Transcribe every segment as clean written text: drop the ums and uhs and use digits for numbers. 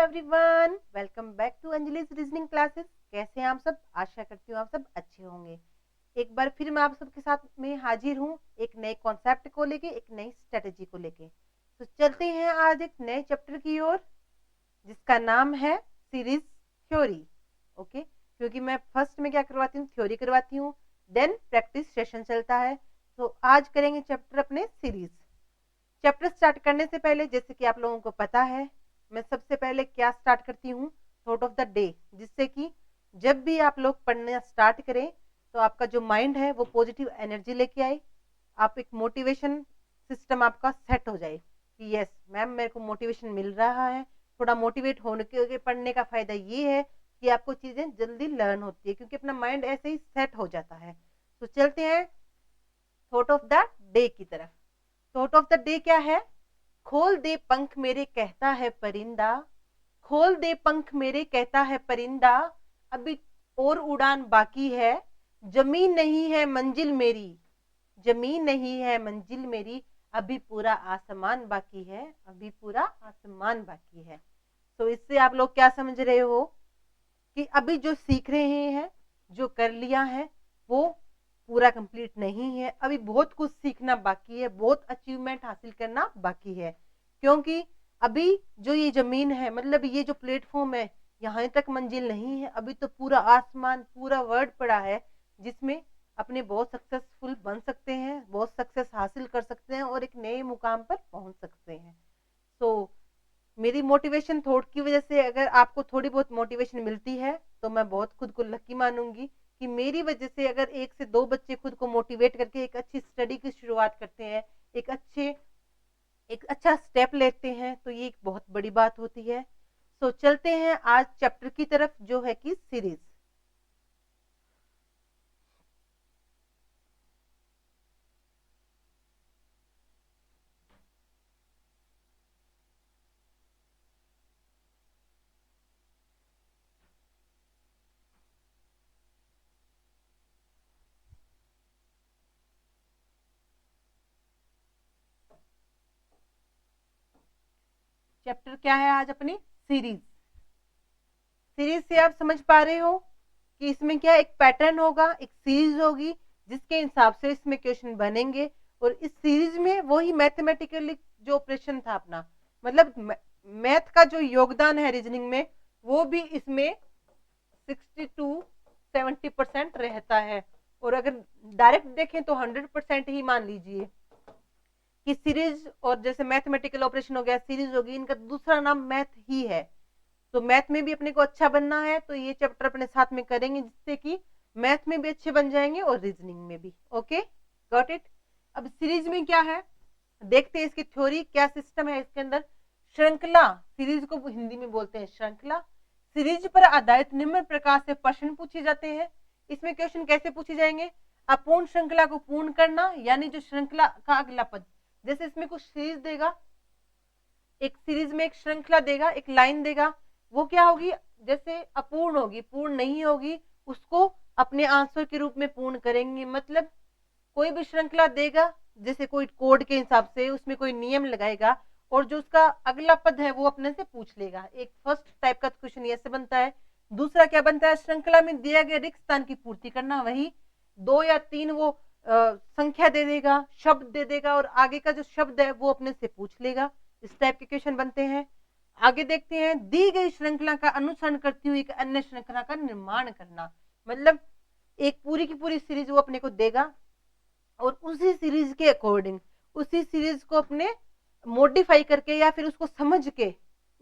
Everyone, welcome back to Anjali's reasoning classes. कैसे हैं आप सब? आशा करती हूँ आप सब अच्छे होंगे। एक बार फिर मैं आप सबके साथ में हाजिर हूँ एक नए कॉन्सेप्ट को लेके, एक नई स्ट्रेटेजी को लेके। तो चलते हैं आज एक नए चैप्टर की ओर जिसका नाम है सीरीज थ्योरी। ओके, क्योंकि मैं फर्स्ट में क्या करवाती हूँ, थ्योरी करवाती हूँ, देन प्रैक्टिस सेशन चलता है। तो आज करेंगे चैप्टर अपने सीरीज। चैप्टर स्टार्ट करने से पहले, जैसे कि आप लोगों को पता है, मैं सबसे पहले क्या स्टार्ट करती हूँ, थॉट ऑफ द डे, जिससे कि जब भी आप लोग पढ़ना स्टार्ट करें तो आपका जो माइंड है वो पॉजिटिव एनर्जी लेके आए, आप एक मोटिवेशन सिस्टम आपका सेट हो जाए कि यस मैम मेरे को मोटिवेशन मिल रहा है। थोड़ा मोटिवेट होने के पढ़ने का फायदा ये है कि आपको चीजें जल्दी लर्न होती है, क्योंकि अपना माइंड ऐसे ही सेट हो जाता है। तो चलते हैं थॉट ऑफ द डे की तरफ। थॉट ऑफ द डे क्या है? खोल दे पंख मेरे कहता है परिंदा, खोल दे पंख मेरे कहता है परिंदा, अभी और उड़ान बाकी है, जमीन नहीं है मंजिल मेरी, जमीन नहीं है मंजिल मेरी, अभी पूरा आसमान बाकी है, अभी पूरा आसमान बाकी है। तो इससे आप लोग क्या समझ रहे हो कि अभी जो सीख रहे हैं, जो कर लिया है, वो पूरा कंप्लीट नहीं है, अभी बहुत कुछ सीखना बाकी है, बहुत अचीवमेंट हासिल करना बाकी है। क्योंकि अभी जो ये जमीन है, मतलब ये जो प्लेटफॉर्म है, यहाँ तक मंजिल नहीं है, अभी तो पूरा आसमान, पूरा वर्ल्ड पड़ा है जिसमें अपने बहुत सक्सेसफुल बन सकते हैं, बहुत सक्सेस हासिल कर सकते हैं और एक नए मुकाम पर पहुंच सकते हैं। तो मेरी मोटिवेशन थॉट की वजह से अगर आपको थोड़ी बहुत मोटिवेशन मिलती है तो मैं बहुत खुद को लकी मानूंगी कि मेरी वजह से अगर 1 से 2 बच्चे खुद को मोटिवेट करके एक अच्छी स्टडी की शुरुआत करते हैं, एक अच्छा स्टेप लेते हैं, तो ये एक बहुत बड़ी बात होती है। तो चलते हैं आज चैप्टर की तरफ जो है कि सीरीज। चैप्टर क्या है आज अपनी? सीरीज। सीरीज से आप समझ पा रहे हो कि इसमें क्या एक पैटर्न होगा, एक सीरीज होगी जिसके हिसाब से इसमें क्वेश्चन बनेंगे। और इस सीरीज में वही मैथमेटिकली जो ऑपरेशन था अपना, मतलब मैथ का जो योगदान है रीजनिंग में, वो भी इसमें 60 to 70% रहता है। और अगर डायरेक्ट देखें तो 100% ही मान लीजिए कि सीरीज, और जैसे मैथमेटिकल ऑपरेशन हो गया, सीरीज होगी, इनका दूसरा नाम मैथ ही है। तो मैथ में भी अपने को अच्छा बनना है तो ये चैप्टर अपने साथ में करेंगे, जिससे कि मैथ में भी अच्छे बन जाएंगे और रीजनिंग में भी। Okay, got it. अब सीरीज में क्या है देखते हैं, इसकी थ्योरी क्या सिस्टम है इसके अंदर। श्रृंखला, सीरीज को हिंदी में बोलते हैं श्रृंखला। सीरीज पर आधारित निम्न प्रकार से प्रश्न पूछे जाते हैं। इसमें क्वेश्चन कैसे पूछे जाएंगे? अपूर्ण श्रृंखला को पूर्ण करना, यानी जो श्रृंखला का अगला पद, जैसे इसमें कुछ सीरीज देगा, एक सीरीज में एक श्रृंखला देगा, एक लाइन देगा, वो क्या होगी, जैसे अपूर्ण होगी, पूर्ण नहीं होगी, उसको अपने आंसर के रूप में पूर्ण करेंगे। मतलब कोई भी श्रृंखला देगा, जैसे कोई कोड के हिसाब से उसमें कोई नियम लगाएगा, और जो उसका अगला पद है वो अपने से पूछ लेगा। एक फर्स्ट टाइप का क्वेश्चन ऐसे बनता है। दूसरा क्या बनता है, श्रृंखला में दिया गया रिक्त स्थान की पूर्ति करना, वही 2 या 3 वो संख्या दे देगा, शब्द दे देगा, और आगे का जो शब्द है वो अपने से पूछ लेगा। इस टाइप के क्वेश्चन बनते हैं। आगे देखते हैं, दी गई श्रृंखला का अनुसरण करती हुई एक अन्य श्रृंखला का निर्माण करना। मतलब एक पूरी की पूरी सीरीज वो अपने को देगा, और उसी सीरीज के अकॉर्डिंग उसी सीरीज को अपने मॉडिफाई करके या फिर उसको समझ के,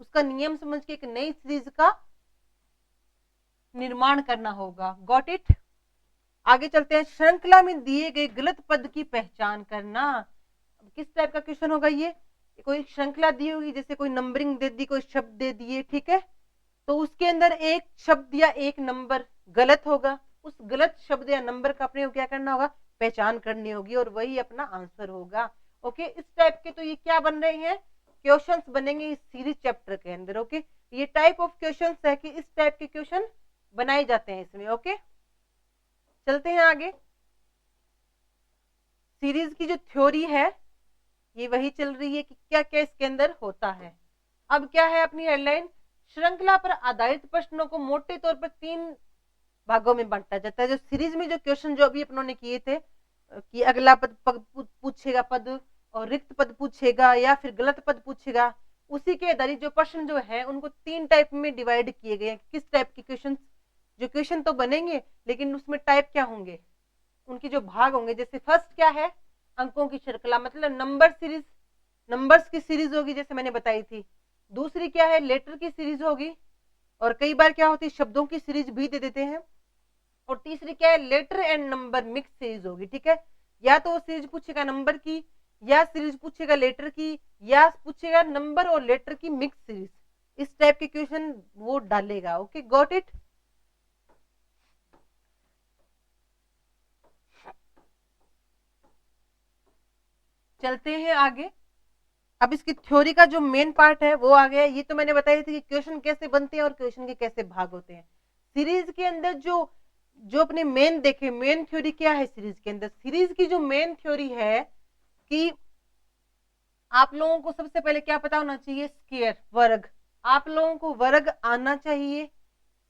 उसका नियम समझ के एक नई सीरीज का निर्माण करना होगा। Got it. आगे चलते हैं, श्रृंखला में दिए गए गलत पद की पहचान करना। किस टाइप का क्वेश्चन होगा ये? कोई श्रृंखला दी होगी, जैसे कोई नंबरिंग दे दी, कोई शब्द दे दिए, ठीक है, तो उसके अंदर एक शब्द या एक नंबर गलत होगा, उस गलत शब्द या नंबर का अपने को क्या करना होगा, पहचान करनी होगी, और वही अपना आंसर होगा। ओके, इस टाइप के तो ये क्या बन रहे हैं, क्वेश्चंस बनेंगे इस सीरीज चैप्टर के अंदर। ओके, ये टाइप ऑफ क्वेश्चंस है कि इस टाइप के क्वेश्चन बनाए जाते हैं इसमें। ओके, चलते हैं आगे। सीरीज की जो थ्योरी है ये वही चल रही है कि क्या क्या इसके अंदर होता है। अब क्या है अपनी हेडलाइन, श्रृंखला पर आधारित प्रश्नों को मोटे तौर पर 3 भागों में बांटा जाता है। जो सीरीज में जो क्वेश्चन जो अभी अपनों ने किए थे कि अगला पद पूछेगा पद और रिक्त पद पूछेगा या फिर गलत पद पूछेगा, उसी के आधारित जो प्रश्न जो है उनको 3 टाइप में डिवाइड किए गए हैं। किस टाइप के क्वेश्चन, जो क्वेश्चन तो बनेंगे लेकिन उसमें टाइप क्या होंगे, उनके जो भाग होंगे। जैसे फर्स्ट क्या है, अंकों की श्रृंखला, मतलब नंबर सीरीज, नंबर्स की सीरीज होगी जैसे मैंने बताई थी। दूसरी क्या है, लेटर की सीरीज होगी, और कई बार क्या होती है शब्दों की सीरीज भी दे देते हैं। और तीसरी क्या है, letter and number mix series होगी। ठीक है, या तो वो सीरीज पूछेगा नंबर की, या सीरीज पूछेगा लेटर की, या पूछेगा नंबर और लेटर की मिक्स सीरीज। इस टाइप के क्वेश्चन वो डालेगा। Okay, got it. चलते हैं आगे। अब इसकी थ्योरी का जो मेन पार्ट है वो आ गया। ये तो मैंने बताई थी कि क्वेश्चन कैसे बनते हैं और क्वेश्चन के कैसे भाग होते हैं। सीरीज के अंदर जो जो अपने मेन देखे, मेन थ्योरी क्या है सीरीज के अंदर। सीरीज की जो मेन थ्योरी है कि आप लोगों को सबसे पहले क्या पता होना चाहिए, स्क्वायर, वर्ग। आप लोगों को वर्ग आना चाहिए।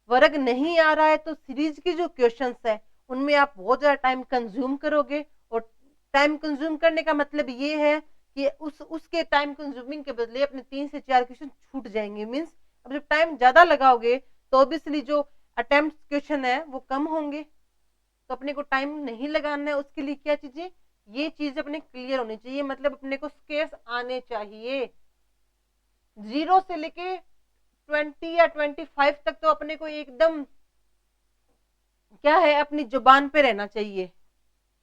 वर्ग नहीं आ रहा है तो सीरीज की जो क्वेश्चंस है उनमें आप बहुत ज्यादा टाइम कंज्यूम करोगे, और टाइम कंज्यूम करने का मतलब ये है कि उसके टाइम कंज्यूमिंग के बदले अपने 3 से 4 क्वेश्चन छूट जाएंगे। मीन्स अब जब टाइम ज्यादा लगाओगे तो ऑब्वियसली जो अटेम्प्ट क्वेश्चन है वो कम होंगे। तो अपने को टाइम नहीं लगाना है, उसके लिए क्या चीजें, ये चीज अपने क्लियर होनी चाहिए। मतलब अपने को स्केर्स आने चाहिए। 0 से लेके 20 या 25 तक तो अपने को एकदम क्या है, अपनी जुबान पे रहना चाहिए।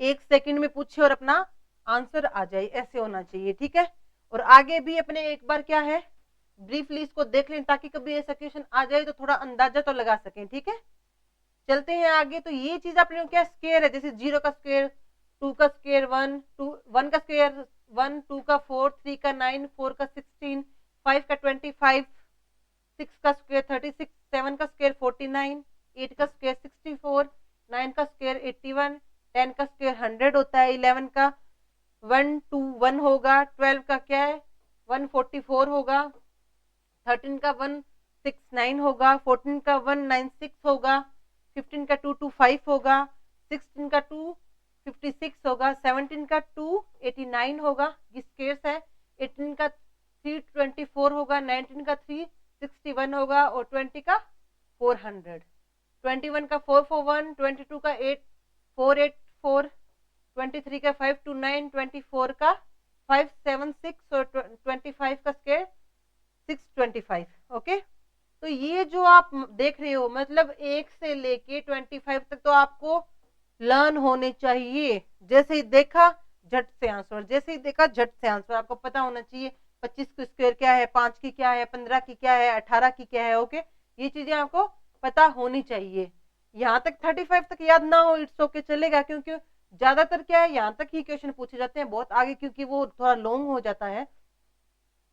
1 सेकंड में पूछे और अपना आंसर आ जाए, ऐसे होना चाहिए। ठीक है, और आगे भी अपने एक बार क्या है, ब्रीफली इसको देख लें ताकि कभी ऐसा क्वेश्चन आ जाए तो थोड़ा अंदाजा तो लगा सकें। ठीक है, चलते हैं आगे। तो ये चीज अपने क्या स्क्वायर है, जैसे 0 का स्क्वायर, 2 का स्क्वायर 1, 1 का स्क्वायर 1, 2 का 4, 3 का 9, 4 का 16, 5 का 25, 6 का स्क्वायर 36, 7 का स्क्वायर 49, 8 का स्क्वायर 64, 9 का स्क्वायर 81, 10 का स्क्वायर 100 होता है, 11 का 121 होगा, 12 का क्या है 144 होगा, 13 का 169 होगा, 14 का 196 होगा, 15 का 225 होगा, 16 का 256 होगा, 17 का 289 होगा, ये स्क्वायर्स है। 18 का 324 होगा, 19 का 361 होगा, और 20 का 400, 21 का 441, 22 का 8484, 23 का 529, 24 का 576, और 25 का स्क्वायर 625। ओके, तो ये जो आप देख रहे हो मतलब 1 से लेके 25 तक तो आपको लर्न होने चाहिए। जैसे ही देखा झट से आंसर, जैसे ही देखा झट से आंसर। आपको पता होना चाहिए 25 की स्क्वायर क्या है, 5 की क्या है, 15 की क्या है, 18 की क्या है। ओके, ये चीजें आपको पता होनी चाहिए। यहाँ तक 35 तक याद ना हो इट्स ओके, चलेगा, क्योंकि ज्यादातर क्या है यहाँ तक ही क्वेश्चन पूछे जाते हैं। बहुत आगे क्योंकि वो थोड़ा लॉन्ग हो जाता है,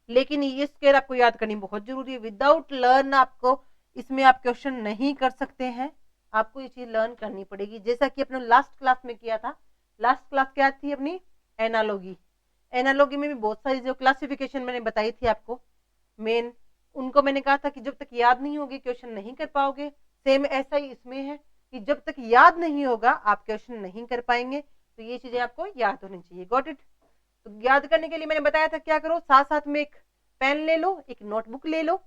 लेकिन ये स्केल आपको याद करनी बहुत जरूरी है। विदाउट लर्न आपको इसमें आप क्वेश्चन नहीं कर सकते हैं, आपको ये चीज लर्न करनी पड़ेगी। जैसा कि अपने लास्ट क्लास में किया था। लास्ट क्लास क्या थी अपनी, एनालॉगी। एनालॉगी में भी बहुत सारी जो क्लासिफिकेशन मैंने बताई थी आपको मेन, उनको मैंने कहा था कि जब तक याद नहीं होगी क्वेश्चन नहीं कर पाओगे। सेम ऐसा ही इसमें है कि जब तक याद नहीं होगा आप क्वेश्चन नहीं कर पाएंगे। तो ये चीजें आपको याद होनी चाहिए। Got it. तो याद करने के लिए मैंने बताया था क्या करो, साथ साथ में एक पेन ले लो, एक नोटबुक ले लो,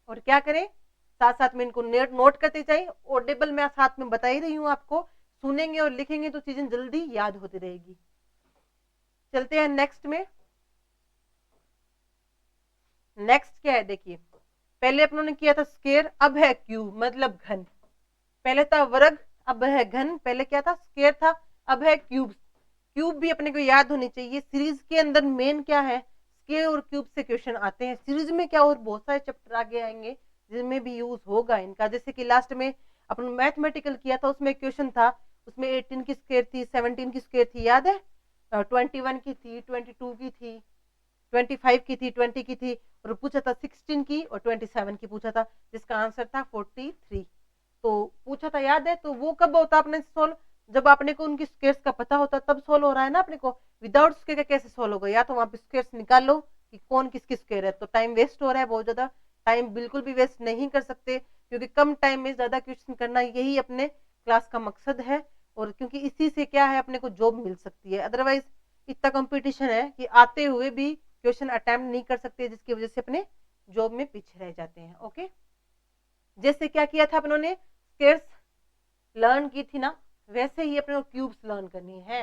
और क्या करें साथ साथ में इनको नोट करते जाए। ऑडिबल मैं साथ में बता ही रही हूँ आपको, सुनेंगे और लिखेंगे तो चीजें जल्दी याद होती रहेगी। चलते हैं नेक्स्ट में। नेक्स्ट क्या है देखिए, पहले अपनों ने किया था स्क्वायर, अब है क्यूब मतलब घन। पहले था वर्ग, अब है घन। पहले क्या था, स्क्वायर था, अब है क्यूब। क्यूब भी अपने को याद होनी चाहिए। सीरीज के अंदर मेन क्या है, स्क्वायर और क्यूब से क्वेश्चन आते हैं। सीरीज में क्या और बहुत सारे चैप्टर आगे आएंगे जिनमें भी यूज होगा इनका। जैसे कि लास्ट में अपन मैथमेटिकल किया था, उसमें क्वेश्चन था, उसमें 18 की स्क्वायर थी, 17 की स्क्वायर थी, याद है, 21 की थी, 22 की थी, 25 की थी, 20 की थी, और पूछा था 16 की और 27 की पूछा था, जिसका आंसर था 43। तो पूछा था याद है। तो वो कब होता अपने सोल्व, जब आपने को उनकी स्क्वायर्स का पता होता तब सोल्व हो रहा है ना अपने को। विदाउट स्क्वायर का कैसे सोल्व होगा, या तो वहां पे स्क्वायर्स निकाल लो कि कौन किसकी स्क्वायर है, तो टाइम वेस्ट हो रहा है बहुत ज्यादा। टाइम बिल्कुल भी वेस्ट नहीं कर सकते, क्योंकि कम टाइम में ज़्यादा क्वेश्चन करना यही अपने क्लास का मकसद है। और क्योंकि इसी से क्या है, अपने को जॉब मिल सकती है। अदरवाइज इतना कंपटीशन है कि आते हुए भी क्वेश्चन अटेम्प्ट नहीं कर सकते, जिसकी वजह से अपने जॉब में पीछे रह जाते हैं। ओके, जैसे क्या किया था अपनों ने, स्केयर्स लर्न की थी ना, वैसे ही अपने को क्यूब्स लर्न करनी है।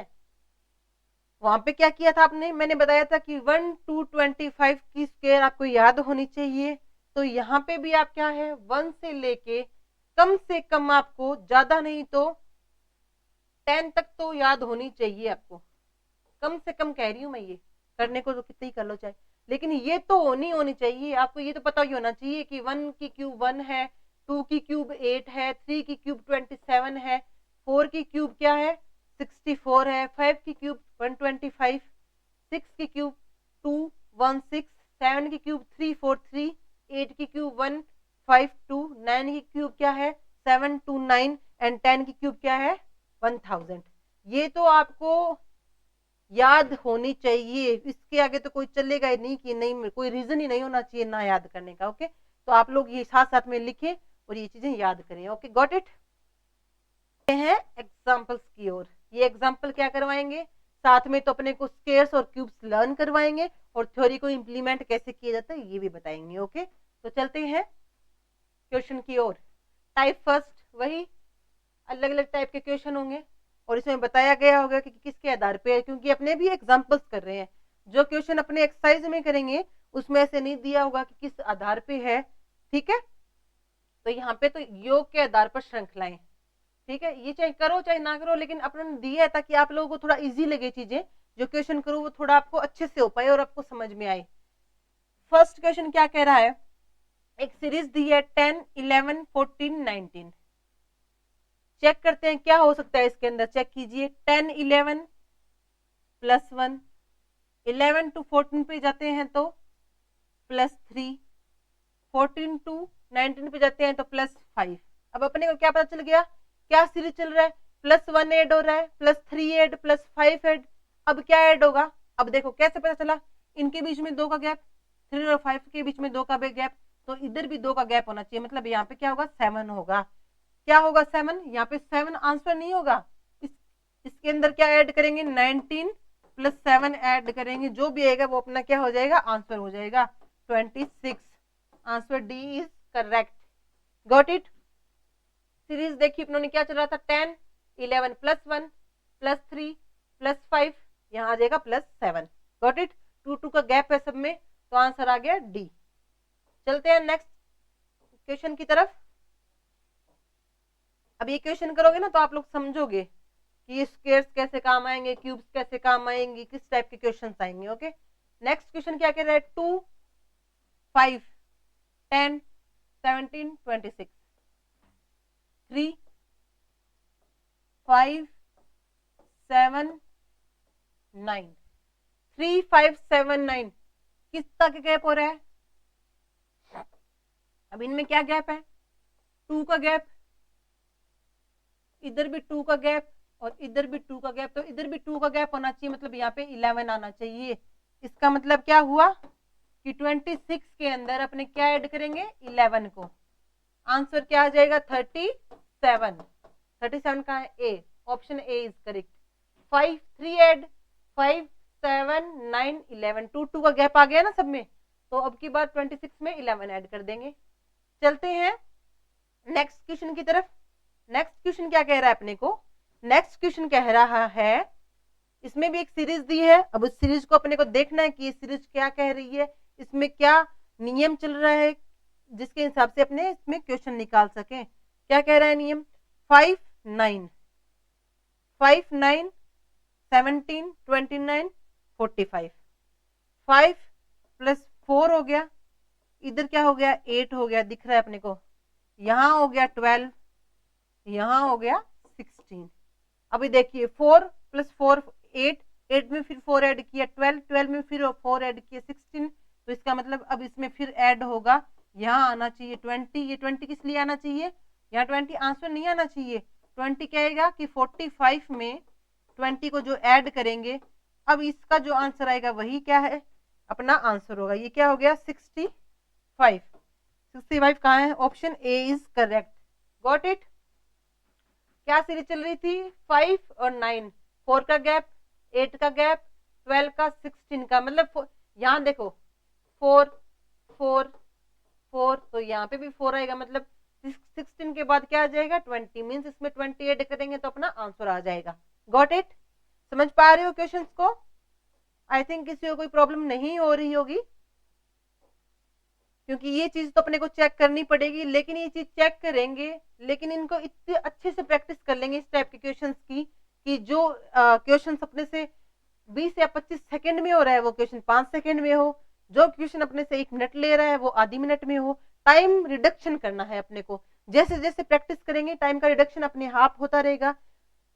वहां पे क्या किया था आपने, मैंने बताया था कि 1 to 25 की स्केयर आपको याद होनी चाहिए। तो यहाँ पे भी आप क्या है, 1 से लेके कम से कम आपको, ज्यादा नहीं तो 10 तक तो याद होनी चाहिए आपको। कम से कम कह रही हूँ मैं, ये करने को तो कितनी कर लो चाहे, लेकिन ये तो होनी चाहिए आपको। ये तो पता ही होना चाहिए कि 1 की क्यूब 1 है, 2 की क्यूब 8 है, 3 की क्यूब 27 है, 4 की क्यूब क्या है 64 है, 5 की क्यूब 125, 6 की क्यूब 216, 7 की क्यूब 343, 8 की क्यूब 152, 9 की क्यूब क्या है 729 एंड 10 की क्यूब क्या है 1000। ये तो आपको याद होनी चाहिए, इसके आगे तो कोई चलेगा ही नहीं कि नहीं, कोई रीजन ही नहीं होना चाहिए ना याद करने का। ओके, तो आप लोग ये साथ साथ में लिखें और ये चीजें याद करें। Okay, got it. ये है एग्जांपल्स की ओर। ये एग्जांपल क्या करवाएंगे, साथ में तो अपने को स्केयर्स और क्यूब्स लर्न करवाएंगे और थ्योरी को इंप्लीमेंट कैसे किया जाता है ये भी बताएंगे। ओके, तो चलते हैं क्वेश्चन की ओर। टाइप फर्स्ट, वही अलग अलग टाइप के क्वेश्चन होंगे और इसमें बताया गया होगा कि किसके आधार पे है, क्योंकि अपने भी एग्जांपल्स कर रहे हैं। जो क्वेश्चन अपने एक्सरसाइज में करेंगे उसमें ऐसे नहीं दिया होगा कि किस आधार पे है। ठीक है, तो यहाँ पे तो योग के आधार पर श्रृंखलाएं, ठीक है, ये चाहे करो चाहे ना करो, लेकिन अपने दिया है ताकि आप लोगों को थोड़ा इजी लगे चीजें, जो क्वेश्चन करो वो थोड़ा आपको अच्छे से हो पाए और आपको समझ में आए। फर्स्ट क्वेश्चन क्या कह रहा है, एक सीरीज दी है 10, 11, 14, 19। चेक करते हैं क्या हो सकता है इसके अंदर। चेक कीजिए, 10, 11 प्लस 1, 11 टू 14 पे जाते हैं तो +3, 14 टू 19 पे जाते हैं तो +5। अब अपने को क्या पता चल गया, क्या सीरीज चल रहा है, +1 ऐड हो रहा है, +3 ऐड, +5 ऐड। अब क्या ऐड होगा, अब देखो कैसे पता चला, इनके बीच में 2 का गैप, 3 और 5 के बीच में 2 का गैप, तो इधर भी 2 का गैप होना चाहिए, मतलब यहाँ पे क्या होगा 7 होगा। क्या होगा 7, यहाँ पे 7 आंसर नहीं होगा, इसके अंदर क्या ऐड करेंगे 19 + 7 ऐड करेंगे, जो भी आएगा वो अपना क्या हो जाएगा आंसर हो जाएगा 26। Answer D is correct. Got it. Series देखिए अपनों ने क्या चल रहा था, 10, 11 + 1 +3 +5, यहाँ आ जाएगा +7। Got it. 2 का गैप है सब में, तो आंसर आ गया डी। चलते हैं नेक्स्ट क्वेश्चन की तरफ। अब ये क्वेश्चन करोगे ना तो आप लोग समझोगे कि स्क्वायर्स कैसे काम आएंगे, क्यूब्स कैसे काम आएंगे, किस टाइप के क्वेश्चन आएंगे। ओके, नेक्स्ट क्वेश्चन क्या कह रहा है, 2, 5, 10, 17, 26, 3, 5, 7, 9, 3, 5, 7, 9 किस तरह का गैप हो रहा है। अब इनमें क्या गैप है, 2 का गैप, इधर भी 2 का गैप और इधर भी 2 का गैप, तो इधर भी 2 का गैप होना चाहिए, मतलब यहाँ पे 11 आना चाहिए। इसका मतलब क्या हुआ कि 26 के अंदर अपने क्या ऐड करेंगे 11 को, आंसर क्या आ जाएगा 37। 37 का है A, option A is correct. 5, 3 add, 5, 7, 9, 11, 2 का गैप आ गया ना सब में, तो अब की बार 26 में 11 ऐड कर देंगे। चलते हैं नेक्स्ट क्वेश्चन की तरफ। नेक्स्ट क्वेश्चन क्या कह रहा है अपने को, नेक्स्ट क्वेश्चन कह रहा है, इसमें भी एक सीरीज दी है। अब उस सीरीज को अपने को देखना है कि ये सीरीज क्या कह रही है, इसमें क्या नियम चल रहा है, जिसके हिसाब से अपने इसमें क्वेश्चन निकाल सके। क्या कह रहा है नियम, 5, 9, 5, 9, 17, 29, 45, 5 + 4 हो गया, इधर क्या हो गया 8 हो गया, दिख रहा है अपने को, यहाँ हो गया 12, यहाँ हो गया 16। अभी देखिए 4 + 4 8, 8 में फिर 4 ऐड किया 12, 12 में फिर 4 ऐड किया 16, तो इसका मतलब अब इसमें फिर ऐड होगा, यहाँ आना चाहिए 20। ये 20 किस लिए आना चाहिए, यहाँ 20 आंसर नहीं आना चाहिए, 20 कहेगा कि 45 में 20 को जो ऐड करेंगे, अब इसका जो आंसर आएगा वही क्या है अपना आंसर होगा। ये क्या हो गया 65। 65 कहाँ है? Option A is correct. Got it? क्या सीरीज चल रही थी? 5 और 9, 4 का गैप, 8 का गैप, 12 का, 16 का, मतलब यहाँ देखो 4 4 4, तो यहाँ पे भी 4 आएगा, मतलब 16 के बाद क्या आ जाएगा? 20, मीन्स इसमें 20 ऐड करेंगे तो अपना आंसर आ जाएगा। Got it? समझ पा रहे हो क्वेश्चंस को? आई थिंक किसी को कोई प्रॉब्लम नहीं हो रही होगी, क्योंकि ये चीज तो अपने को चेक करनी पड़ेगी, लेकिन ये चीज चेक करेंगे, लेकिन इनको इतने अच्छे से प्रैक्टिस कर लेंगे इस टाइप के क्वेश्चंस की, कि जो क्वेश्चंस अपने से 20 या 25 सेकंड में हो रहा है वो क्वेश्चन 5 सेकंड में हो, जो क्वेश्चन अपने से 1 मिनट ले रहा है वो आधी मिनट में हो। टाइम रिडक्शन करना है अपने को, जैसे जैसे प्रैक्टिस करेंगे टाइम का रिडक्शन अपने आप होता रहेगा।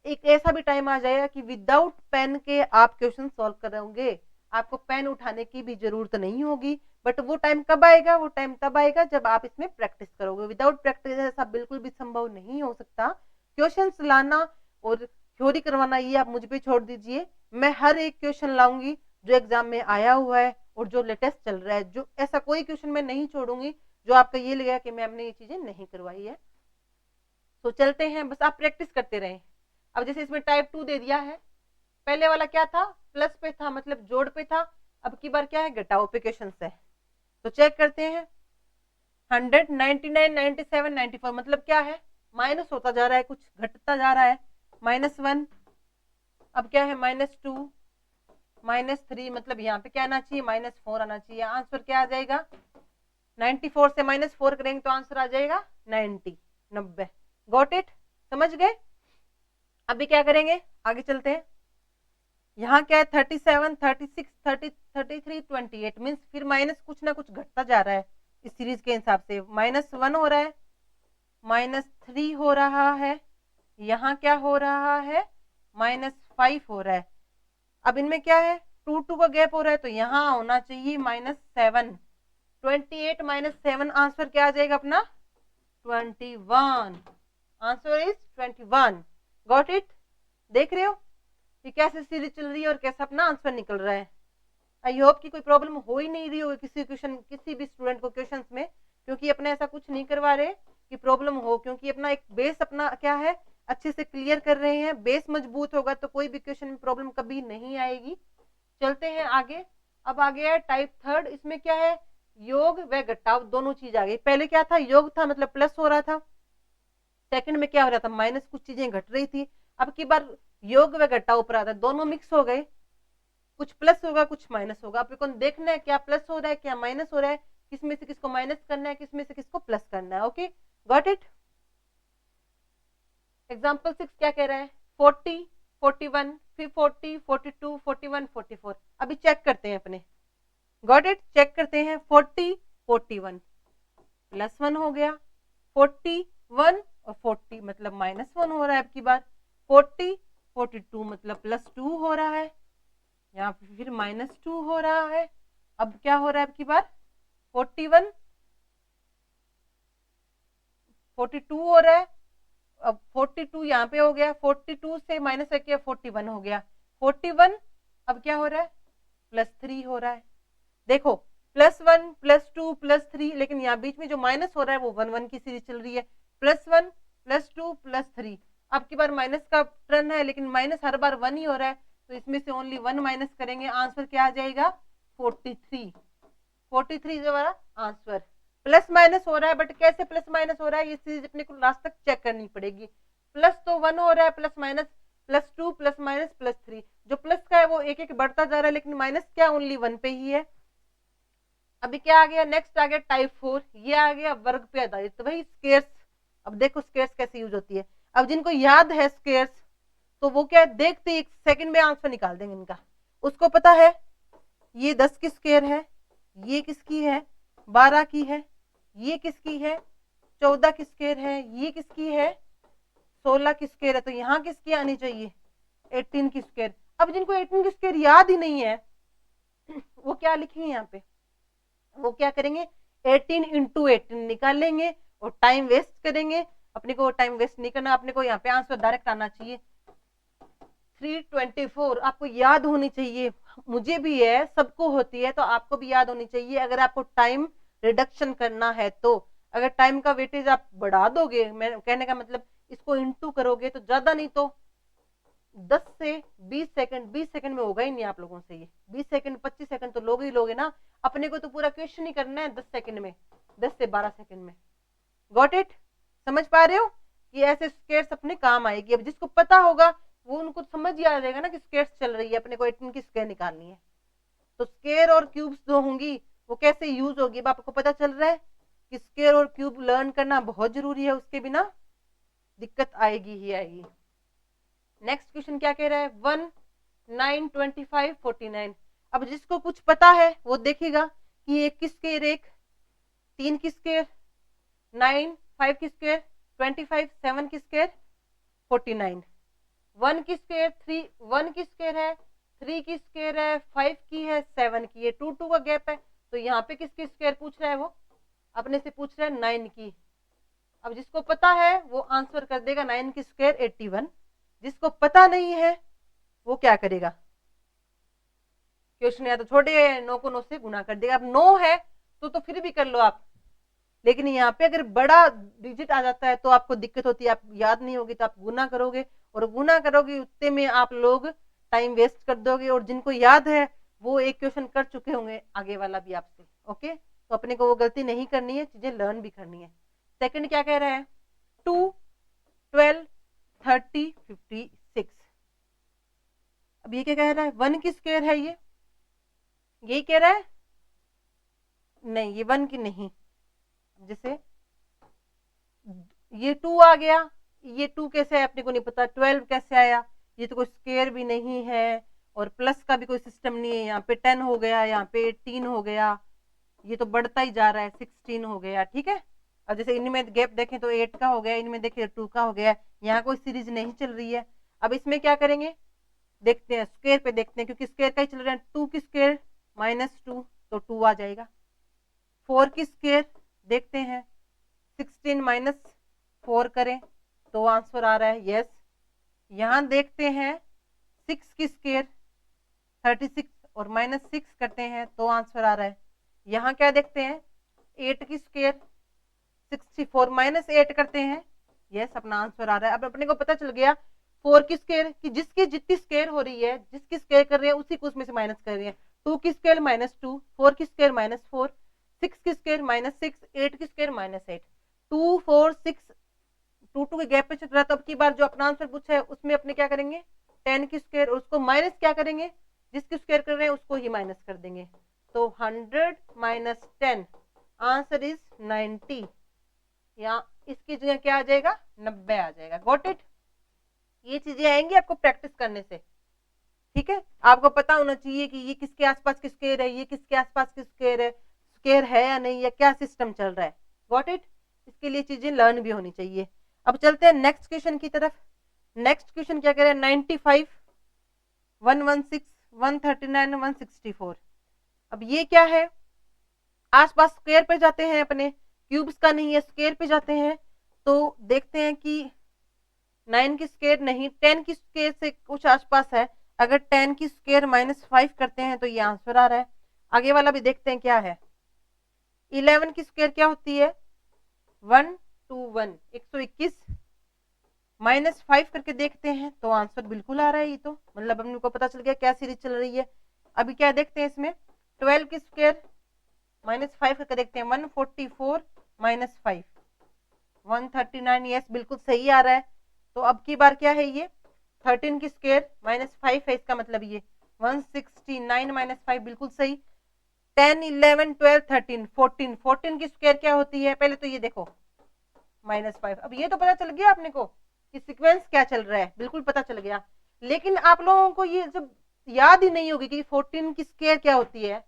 एक ऐसा भी टाइम आ जाएगा कि विदाउट पेन के आप क्वेश्चन सॉल्व करोगे, आपको पेन उठाने की भी जरूरत नहीं होगी। बट वो टाइम कब आएगा? वो टाइम तब आएगा जब आप इसमें प्रैक्टिस करोगे। विदाउट प्रैक्टिस ऐसा बिल्कुल भी संभव नहीं हो सकता। क्वेश्चंस लाना और थ्योरी करवाना ये आप मुझ पे छोड़ दीजिए। मैं हर एक क्वेश्चन लाऊंगी जो एग्जाम में आया हुआ है और जो लेटेस्ट चल रहा है, जो ऐसा कोई क्वेश्चन मैं नहीं छोड़ूंगी जो आपका ये लगेगा कि मैम ने ये चीजें नहीं करवाई है। तो चलते हैं, बस आप प्रैक्टिस करते रहें। अब जैसे इसमें टाइप 2 दे दिया है, पहले वाला क्या था? प्लस पे था, मतलब जोड़ पे था। अब की बार क्या है? घटाओ पे क्वेश्चन है। तो चेक करते हैं। 100, 99, 97, 94, मतलब क्या है? माइनस होता जा रहा है, कुछ घटता जा रहा है। -1, अब क्या है? -2, -3, मतलब यहाँ पे क्या आना चाहिए? -4 आना चाहिए। आंसर क्या आ जाएगा? 94 से -4 करेंगे तो आंसर आ जाएगा 90। Got it? समझ गए? अभी क्या करेंगे? आगे चलते हैं। यहाँ क्या है? 37, 36, 30, 33, 28, मीन्स फिर माइनस कुछ ना कुछ घटता जा रहा है इस सीरीज के हिसाब से। -1 हो रहा है, -3 हो रहा है, यहाँ क्या हो रहा है? -5 हो रहा है। अब इनमें क्या है? 2 2 का गैप हो रहा है, तो यहाँ होना चाहिए -7। 28 -7, आंसर क्या आ जाएगा अपना? 21। Answer is 21। Got it? देख रहे हो कि कैसे सीरीज चल रही है और कैसा अपना आंसर निकल रहा है। आई होप कि कोई प्रॉब्लम हो ही नहीं रही होगी किसी क्वेश्चन, किसी भी स्टूडेंट को क्वेश्चंस में, क्योंकि अपने ऐसा कुछ नहीं करवा रहे कि प्रॉब्लम हो, क्योंकि अपना एक बेस अपना क्या है? अच्छे से क्लियर कर रहे हैं। बेस मजबूत होगा तो कोई भी क्वेश्चन में प्रॉब्लम कभी नहीं आएगी। चलते हैं आगे। अब आ गया है टाइप 3। इसमें क्या है? योग व घटाव दोनों चीज आ गई। पहले क्या था? योग था, मतलब प्लस हो रहा था। सेकंड में क्या हो रहा था? माइनस, कुछ चीजें घट रही थी। अब की बार योग व घटाव ऊपर आता है, दोनों मिक्स हो गए। कुछ प्लस होगा, कुछ माइनस होगा। आपको देखना है क्या प्लस हो रहा है, क्या माइनस हो रहा है, किसमें से किसको माइनस करना है, किसमें से किसको प्लस करना है। Okay, got it? एग्जाम्पल 6 क्या कह रहा है? 40, 41, फिर 40, 42, 41, 44। अभी चेक करते हैं अपने। Got it? चेक करते हैं। 40, 41, +1 हो गया। 41 और 40 मतलब -1 हो रहा है अब की बार। 40, 42 मतलब +2 हो रहा है, यहाँ फिर -2 हो रहा है। अब क्या हो रहा है अब की बार? 41, 42 हो रहा है। अब 42 यहाँ पे हो गया, 42 से माइनस करके 41 हो गया। 41 अब क्या हो रहा है? +3 हो रहा है। देखो, +1, +2, +3, लेकिन यहाँ बीच में जो माइनस हो रहा है वो 1 1 की सीरीज चल रही है। +1, +2, +3। अब की बार माइनस का टर्न है, लेकिन माइनस हर बार 1 ही हो रहा है, तो इसमें से ओनली 1 माइनस करेंगे। आंसर क्या आ जाएगा? 43। 43 हमारा आंसर। प्लस माइनस हो रहा है, बट कैसे प्लस माइनस हो रहा है ये चीज अपने को लास्ट तक चेक करनी पड़ेगी। प्लस तो 1 हो रहा है, प्लस माइनस, +2, प्लस माइनस, +3। जो प्लस का है वो एक एक बढ़ता जा रहा है, लेकिन माइनस क्या? ओनली 1 पे ही है। अभी क्या आ गया? नेक्स्ट आ गया टाइप 4। ये आ गया वर्ग पे आधारित, तो भाई स्केयर्स। अब देखो स्केयर्स कैसे यूज होती है। अब जिनको याद है स्केयर्स, तो वो क्या है? देखते 1 सेकंड में आंसर निकाल देंगे इनका। उसको पता है ये 10 की स्केयर है, ये किसकी है? 12 की है। ये किसकी है? 14 की स्केयर है। ये किसकी है? 16 की स्केयर है। तो यहाँ किसकी आनी चाहिए? 18 की स्केयर। अब जिनको 18 की स्केयर याद ही नहीं है वो क्या लिखेंगे यहाँ पे? वो क्या करेंगे? 18 इंटू 18 निकाल लेंगे और टाइम वेस्ट करेंगे। अपने को टाइम वेस्ट नहीं करना, अपने को यहाँ पे आंसर डायरेक्ट आना चाहिए 324। आपको याद होनी चाहिए, मुझे भी है, सबको होती है, तो आपको भी याद होनी चाहिए। अगर आपको टाइम रिडक्शन करना है तो अगर टाइम का वेटेज आप बढ़ा दोगे, मैं कहने का मतलब इसको इंटू करोगे तो ज्यादा नहीं तो 10 से 20 सेकंड में होगा ही नहीं आप लोगों से ये। 20 सेकंड 25 सेकंड तो लोगे ही लोगे ना, अपने को तो पूरा क्वेश्चन ही करना है 10 सेकंड में, 10 से 12 सेकंड में। Got it? समझ पा रहे हो कि ऐसे स्केयर्स अपने काम आएगी। अब जिसको पता होगा वो उनको समझ ही आ जाएगा ना कि स्केयर्स चल रही है, अपने को 18 की स्केयर निकालनी है। तो स्केयर और क्यूब्स जो होंगी वो कैसे यूज होगी, अब आपको पता चल रहा है कि स्केयर और क्यूब लर्न करना बहुत जरूरी है, उसके बिना दिक्कत आएगी ही आएगी। नेक्स्ट क्वेश्चन क्या कह रहा है, 1 9 25 49। अब जिसको कुछ पता है वो देखेगा कि एक की स्केयर, एक 3 की स्केयर, 9 5 की स्केयर, 25 7 की स्केयर, 49। 1 की स्केयर 3, 1 की स्केयर है, 3 की स्केयर है, 5 की है, 7 की है, 2 2 का गैप है। तो यहाँ पे किसकी स्केयर पूछ रहा है, वो अपने से पूछ रहा है 9 की। अब जिसको पता है वो आंसर कर देगा 9 की स्केयर 81। जिसको पता नहीं है वो क्या करेगा, क्वेश्चन या तो छोटे 9 को 9 से गुना कर देगा। अब 9 है तो फिर भी कर लो आप, लेकिन यहाँ पे अगर बड़ा डिजिट आ जाता है तो आपको दिक्कत होती है, आप याद नहीं होगी तो आप गुना करोगे, और गुना करोगे उतने में आप लोग टाइम वेस्ट कर दोगे, और जिनको याद है वो एक क्वेश्चन कर चुके होंगे आगे वाला भी आपसे। ओके, तो अपने को वो गलती नहीं करनी है, चीजें लर्न भी करनी है। सेकंड क्या कह रहा है, 2 12 30 56। अब ये क्या कह रहा है, 1 की स्क्वायर है, ये यही कह रहा है, नहीं ये 1 की नहीं, जैसे ये 2 आ गया, ये 2 कैसे है अपने को नहीं पता, 12 कैसे आया, ये तो कोई स्क्वायर भी नहीं है, और प्लस का भी कोई सिस्टम नहीं है। यहाँ पे 10 हो गया, यहाँ पे 18 हो गया, ये तो बढ़ता ही जा रहा है, 16 हो गया। ठीक है, अब जैसे इनमें गैप देखें तो 8 का हो गया, इनमें देखें 2 का हो गया, यहाँ कोई सीरीज नहीं चल रही है। अब इसमें क्या करेंगे, देखते हैं स्क्वायर पे, देखते हैं, क्योंकि स्क्वायर का ही चल रहा है। 2 की स्क्वायर -2 तो 2 आ जाएगा। 4 की स्क्वायर देखते हैं, 16 - 4 करें तो आंसर आ रहा है यस। यहाँ देखते हैं 6 की स्क्वायर 36 और -6 करते हैं तो आंसर आ रहा है। यहाँ क्या देखते हैं, 8 की स्क्वायर 64 -8 करते हैं, यस अपना आंसर आ रहा है। अब अपने को पता चल गया 4 की स्क्वायर की जिसकी जितनी स्क्वायर हो रही है, जिसकी स्क्वायर कर रहे हैं उसी को उसमें से माइनस कर रहे हैं। 2 की स्क्वायर -2, 4 की स्क्वायर -4, 6 की स्क्वायर -6, 8 की स्क्वायर -8, 2 4 6 2 2 के गैप पे चल रहा है। तो अब की बार जो अपना आंसर पूछा है उसमें अपने क्या करेंगे, 10 की स्क्वायर, और उसको माइनस क्या करेंगे, जिसकी स्क्वायर कर रहे हैं उसको ही माइनस कर देंगे। तो 100 - 10 आंसर इज 90। यहाँ इसकी जगह क्या आ जाएगा, 90 आ जाएगा। Got it? ये चीजें आएंगी आपको प्रैक्टिस करने से। ठीक है, आपको पता होना चाहिए कि ये किसके आसपास की स्क्वायर है, ये किसके आसपास की स्क्वायर है या नहीं, या क्या सिस्टम चल रहा है। Got it? इसके लिए चीजें लर्न भी होनी चाहिए। अब चलते हैं नेक्स्ट क्वेश्चन की तरफ। नेक्स्ट क्वेश्चन क्या कह रहे हैं, 95 116 139 164। अब ये क्या है, आसपास स्क्वायर पे जाते हैं, अपने क्यूब्स का नहीं है, स्क्वायर पे जाते हैं तो देखते हैं कि 9 की स्क्वायर नहीं, 10 की स्क्वायर से कुछ आसपास है। अगर 10 की स्क्वायर -5 करते हैं तो ये आंसर आ रहा है। आगे वाला भी देखते हैं क्या है, 11 की स्क्वायर क्या होती है, 121 121, -5 करके देखते हैं तो आंसर बिल्कुल आ रहा है। ये तो मतलब अपने को पता चल गया क्या सीरीज चल रही है। अभी क्या देखते हैं इसमें, 12 की स्क्वायर -5 करके देखते हैं, 144 -5 139, यस बिल्कुल सही आ रहा है। तो अब की बार क्या है, ये 13 की स्क्वायर -5 है, इसका मतलब ये 169 -5 बिल्कुल सही। 10 11 12 13 14 14 की स्क्वायर क्या होती है, पहले तो ये देखो -5। अब ये तो पता चल गया अपने को कि सीक्वेंस क्या चल रहा है, बिल्कुल पता चल गया। लेकिन आप लोगों को ये जब याद ही नहीं होगी कि 14 की स्क्वायर क्या होती है,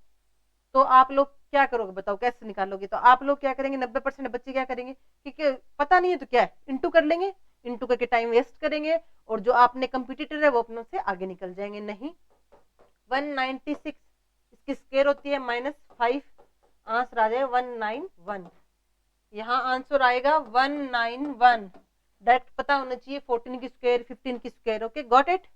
तो आप लोग क्या करोगे बताओ, कैसे निकालोगे। तो आप लोग क्या करेंगे, 90% बच्चे क्या करेंगे, क्योंकि पता नहीं है तो क्या है, इंटू कर लेंगे, इंटू करके टाइम वेस्ट करेंगे, और जो आपने कंपटीटर है वो अपनों से आगे निकल जाएंगे। नहीं, 196 इसकी स्क्वायर होती है -5, आंसर आ जाए 191। यहाँ आंसर आएगा 191। डायरेक्ट पता होना चाहिए 14 की स्क्वायर 15 की स्क्वायर। Okay, got it?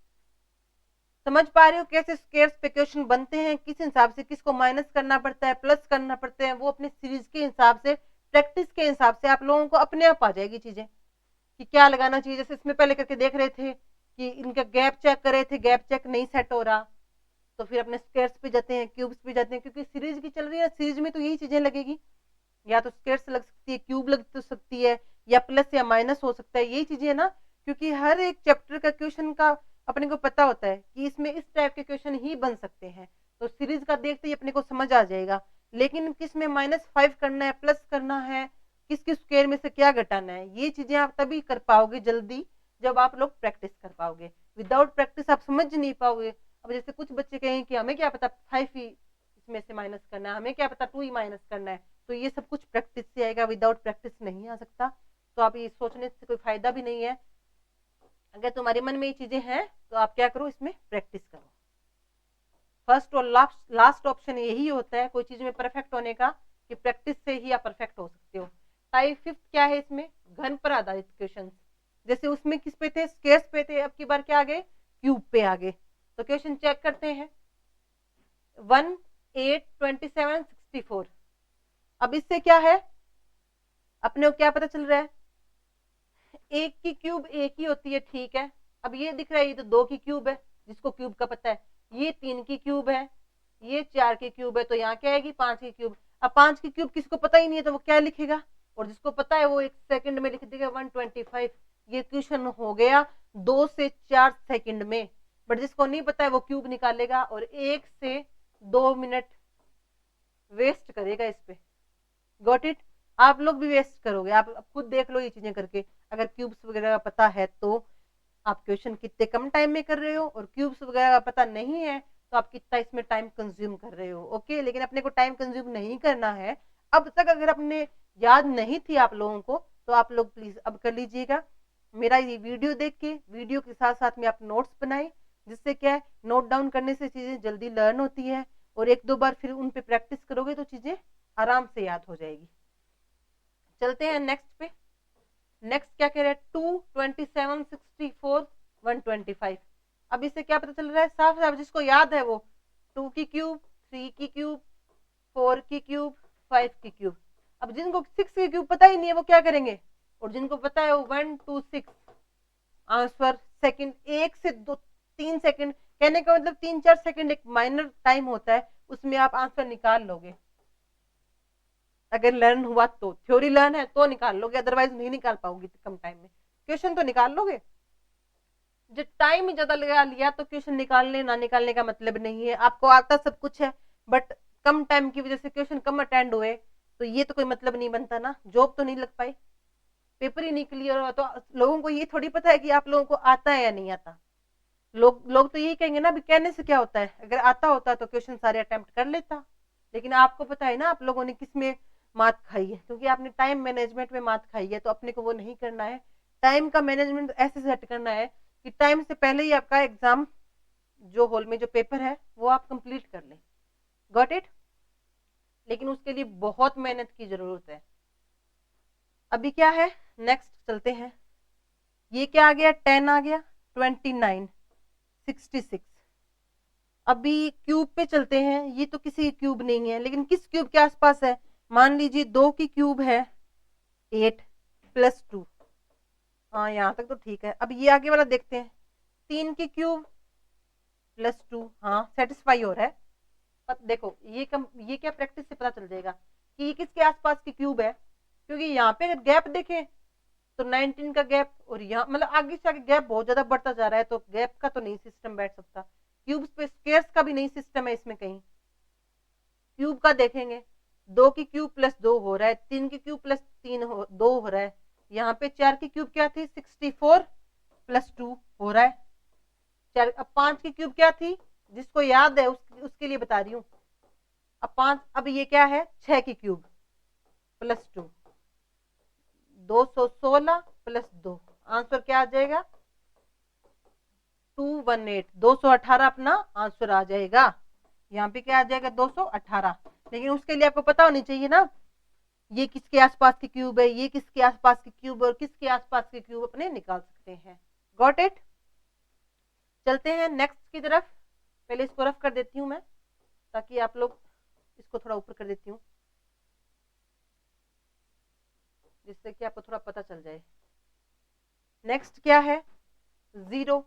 समझ पा रहे हो कैसे स्क्वायर्स पे क्वेश्चन बनते हैं, किस हिसाब से किसको माइनस करना पड़ता है, प्लस करना पड़ता है, वो अपने सीरीज के हिसाब से प्रैक्टिस के हिसाब से आप लोगों को अपने आप आ जाएगी चीजें कि क्या लगाना चाहिए। जैसे इसमें पहले करके देख रहे थे कि इनका गैप चेक कर रहे थे, गैप चेक नहीं सेट हो रहा, तो फिर अपने स्क्वायर्स पे जाते हैं, क्यूब्स पे जाते हैं, क्योंकि सीरीज की चल रही है, सीरीज में तो यही चीजें लगेगी, या तो स्क्वायर्स लग सकती है, क्यूब लग तो सकती है, या प्लस या माइनस हो सकता है, यही चीजें है ना। क्योंकि हर एक चैप्टर का क्वेश्चन का अपने को पता होता है कि इसमें इस टाइप के क्वेश्चन ही बन सकते हैं, तो सीरीज का देखते ही अपने को समझ आ जाएगा। लेकिन किस में -5 करना है, प्लस करना है, किसके स्क्वायर में से क्या घटाना है, ये चीजें आप तभी कर पाओगे जल्दी जब आप लोग प्रैक्टिस कर पाओगे। विदाउट प्रैक्टिस आप समझ नहीं पाओगे। अब जैसे कुछ बच्चे कहें कि हमें क्या पता 5 ही इसमें से माइनस करना है, हमें क्या पता 2 ही माइनस करना है, तो ये सब कुछ प्रैक्टिस से आएगा, विदाउट प्रैक्टिस नहीं आ सकता। तो आप ये सोचने से कोई फायदा भी नहीं है। अगर तुम्हारे मन में ये चीजें हैं तो आप क्या करो, इसमें प्रैक्टिस करो। फर्स्ट और लास्ट ऑप्शन यही होता है कोई चीज में परफेक्ट होने का, कि प्रैक्टिस से ही आप परफेक्ट हो सकते हो। टाइप 5 क्या है, इसमें घन पर आधारित क्वेश्चन। जैसे उसमें किस पे थे, स्क्वायर्स पे थे, अब की बार क्या आ गए, क्यूब पे आ गए। तो क्वेश्चन चेक करते हैं, 1 8 27 64। अब इससे क्या है, अपने को क्या पता चल रहा है, एक की क्यूब एक ही होती है, ठीक है। अब ये दिख रहा है, ये तो 2 की क्यूब है, जिसको क्यूब का पता है, ये 3 की क्यूब है, ये 4 की क्यूब है, तो यहाँ क्या आएगी, 5 की क्यूब। अब 5 की क्यूब किसको पता ही नहीं है, तो वो क्या लिखेगा, और जिसको पता है वो 1 सेकंड में लिख देगा 125। ये क्वेश्चन हो गया 2 से 4 सेकंड में। बट जिसको नहीं पता है वो क्यूब निकालेगा और 1 से 2 मिनट वेस्ट करेगा इस पे। Got it. आप लोग भी वेस्ट करोगे, आप खुद देख लो ये चीजें करके। अगर क्यूब्स वगैरह का पता है तो आप क्वेश्चन कितने कम टाइम में कर रहे हो, और क्यूब्स वगैरह का पता नहीं है तो आप कितना इसमें टाइम कंज्यूम कर रहे हो। ओके, लेकिन अपने को टाइम कंज्यूम नहीं करना है। अब तक अगर अपने याद नहीं थी आप लोगों को, तो आप लोग प्लीज अब कर लीजिएगा। मेरा ये वीडियो देख के, वीडियो के साथ साथ में आप नोट्स बनाए, जिससे क्या है, नोट डाउन करने से चीजें जल्दी लर्न होती है, और 1-2 बार फिर उन पे प्रैक्टिस करोगे तो चीजें आराम से याद हो जाएगी। चलते हैं नेक्स्ट पे। नेक्स्ट क्या कह रहा है, 2 27 64 125। अब इससे क्या पता चल रहा है, साफ साफ जिसको याद है वो 2 की क्यूब, 3 की क्यूब, 4 की क्यूब, 5 की क्यूब। अब जिनको 6 की क्यूब पता ही नहीं है वो क्या करेंगे, और जिनको पता है वो 1 2 6 आंसर सेकंड, 1 से 2 3 सेकंड, कहने का मतलब 3-4 सेकंड एक माइनर टाइम होता है, उसमें आप आंसर निकाल लोगे। अगर लर्न हुआ तो, थ्योरी लर्न है तो निकाल लोगे, अदरवाइज नहीं निकाल पाओगे कम टाइम में। क्वेश्चन तो निकाल लोगे, जब टाइम ज्यादा लगा लिया तो क्वेश्चन निकालने ना निकालने का मतलब नहीं है। आपको आता सब कुछ है, बट कम टाइम की वजह से क्वेश्चन कम अटेंड हुए, तो ये तो कोई मतलब नहीं बनता ना, जॉब तो नहीं लग पाई, पेपर ही नहीं क्लियर हुआ। तो लोगों को ये थोड़ी पता है कि आप लोगों को आता है या नहीं आता। लोग तो यही कहेंगे ना, भी कहने से क्या होता है, अगर आता होता तो क्वेश्चन सारे अटेम्प्ट कर लेता। लेकिन आपको पता है ना आप लोगों ने किस में मात खाई है, क्योंकि आपने टाइम मैनेजमेंट में मात खाई है, तो अपने को वो नहीं करना है। टाइम का मैनेजमेंट ऐसे सेट करना है कि टाइम से पहले ही आपका एग्जाम जो हॉल में जो पेपर है वो आप कंप्लीट कर लें। Got it. लेकिन उसके लिए बहुत मेहनत की जरूरत है। अभी क्या है, नेक्स्ट चलते हैं। ये क्या आ गया, 10 आ गया, 29 66। अभी क्यूब पे चलते हैं। ये तो किसी क्यूब नहीं है, लेकिन किस क्यूब के आसपास है, मान लीजिए 2 की क्यूब है 8 + 2। हाँ, यहाँ तक तो ठीक है। अब ये आगे वाला देखते हैं, 3 की क्यूब +2। हाँ, सेटिस्फाई हो रहा है। देखो ये क्या प्रैक्टिस से पता चल जाएगा कि ये किसके आसपास की क्यूब है, क्योंकि यहाँ पे अगर गैप देखें तो 19 का गैप, और यहाँ मतलब आगे से आगे गैप बहुत ज्यादा बढ़ता जा रहा है, तो गैप का तो नहीं सिस्टम बैठ सकता। क्यूब्स पे स्क्वायर्स का भी नहीं सिस्टम है इसमें कहीं। क्यूब का देखेंगे, 2 की क्यूब +2 हो रहा है, 3 की क्यूब +3 2 हो रहा है। यहाँ पे 4 की क्यूब क्या थी, 64 + 2 हो रहा है। 4 अब 5 की क्यूब क्या थी, जिसको याद है उसके लिए बता रही हूँ। अब 5, अब ये क्या है, 6 की क्यूब +2, 216 + 2, आंसर क्या आ जाएगा, 218, 218 अपना आंसर आ जाएगा। यहाँ पे क्या आ जाएगा, 218। लेकिन उसके लिए आपको पता होनी चाहिए ना, ये किसके आसपास की क्यूब है, ये किसके आसपास की क्यूब, और किसके आसपास की क्यूब अपने निकाल सकते हैं। Got it. चलते हैं नेक्स्ट की तरफ। पहले इसको रफ कर देती हूँ मैं, ताकि आप लोग, इसको थोड़ा ऊपर कर देती हूँ। जिससे कि आपको थोड़ा पता चल जाए। नेक्स्ट क्या है, 0,